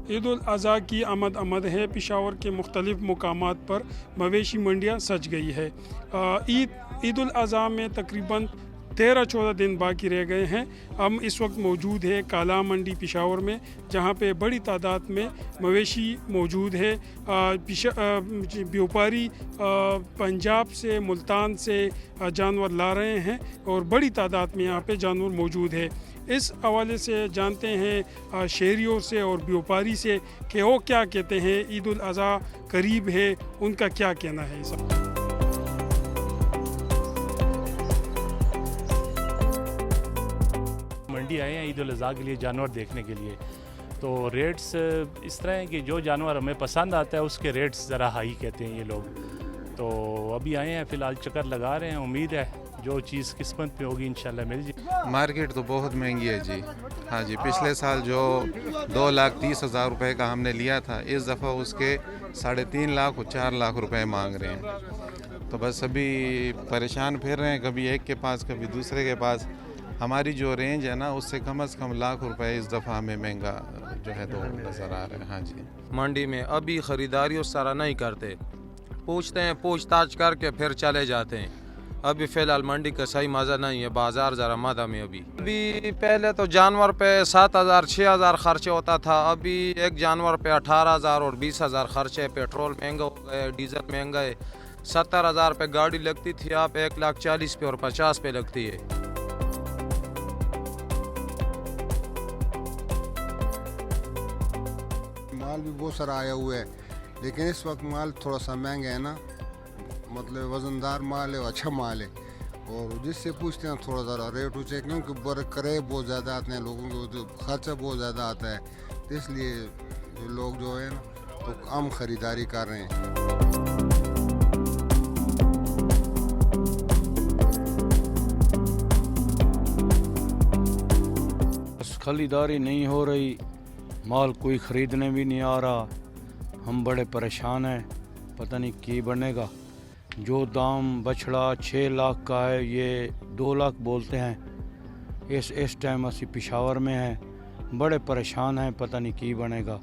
ईद उल अज़हा की आमद है। पेशावर के मुख्तलिफ मुकामात पर मवेशी मंडियाँ सज गई है। ईद उल अज़हा में तकरीबन 13-14 दिन बाकी रह गए हैं। हम इस वक्त मौजूद है काला मंडी पेशावर में, जहाँ पे बड़ी तादाद में मवेशी मौजूद है। व्यापारी पंजाब से, मुल्तान से जानवर ला रहे हैं और बड़ी तादाद में यहाँ पे जानवर मौजूद है। इस हवाले से जानते हैं शहरियों से और व्यापारी से कि वो क्या कहते हैं। ईद उल अज़हा करीब है, उनका क्या कहना है इस वक्त। मंडी आए हैं ईद उल अज़हा के लिए जानवर देखने के लिए। तो रेट्स इस तरह हैं कि जो जानवर हमें पसंद आता है उसके रेट्स ज़रा हाई कहते हैं ये लोग। तो अभी आए हैं, फ़िलहाल चक्कर लगा रहे हैं। उम्मीद है जो चीज़ किस्मत पे होगी इंशाल्लाह मिल जाए। मार्केट तो बहुत महंगी है जी। हाँ जी, पिछले साल जो 2,30,000 रुपए का हमने लिया था, इस दफ़ा उसके 3.5 लाख और 4 लाख रुपए मांग रहे हैं। तो बस अभी परेशान फिर रहे हैं, कभी एक के पास कभी दूसरे के पास। हमारी जो रेंज है ना, उससे कम से कम लाख रुपए इस दफ़ा हमें महंगा जो है तो नज़र आ रहा है। हाँ जी, मंडी में अभी ख़रीदारी उस तरह नहीं करते, पूछते हैं, पूछताछ करके फिर चले जाते हैं। अभी फ़िलहाल मंडी का सही मज़ा नहीं है, बाज़ार ज़रा मदम है। अभी पहले तो जानवर पे 7,000 6,000 खर्चे होता था, अभी एक जानवर पे 18,000 और 20,000 खर्चे। पेट्रोल महंगा हो गया, डीजल महंगा है। 70,000 पे गाड़ी लगती थी, आप 1,40,000 पे और 50 पे लगती है। माल भी बहुत सारा आया हुआ है, लेकिन इस वक्त माल थोड़ा सा महंगा है ना, मतलब वज़नदार माल है, अच्छा माल है। और जिससे पूछते हैं थोड़ा ज़रा रेट ऊँचे, क्योंकि किराए बहुत ज़्यादा आते हैं लोगों को, तो खर्चा बहुत ज़्यादा आता है। तो इसलिए जो लोग जो है ना तो कम ख़रीदारी कर रहे हैं। खरीदारी नहीं हो रही, माल कोई ख़रीदने भी नहीं आ रहा। हम बड़े परेशान हैं, पता नहीं क्या बनेगा। जो दाम बछड़ा 6 लाख का है, ये 2 लाख बोलते हैं। इस टाइम असी पेशावर में हैं, बड़े परेशान हैं, पता नहीं क्या बनेगा।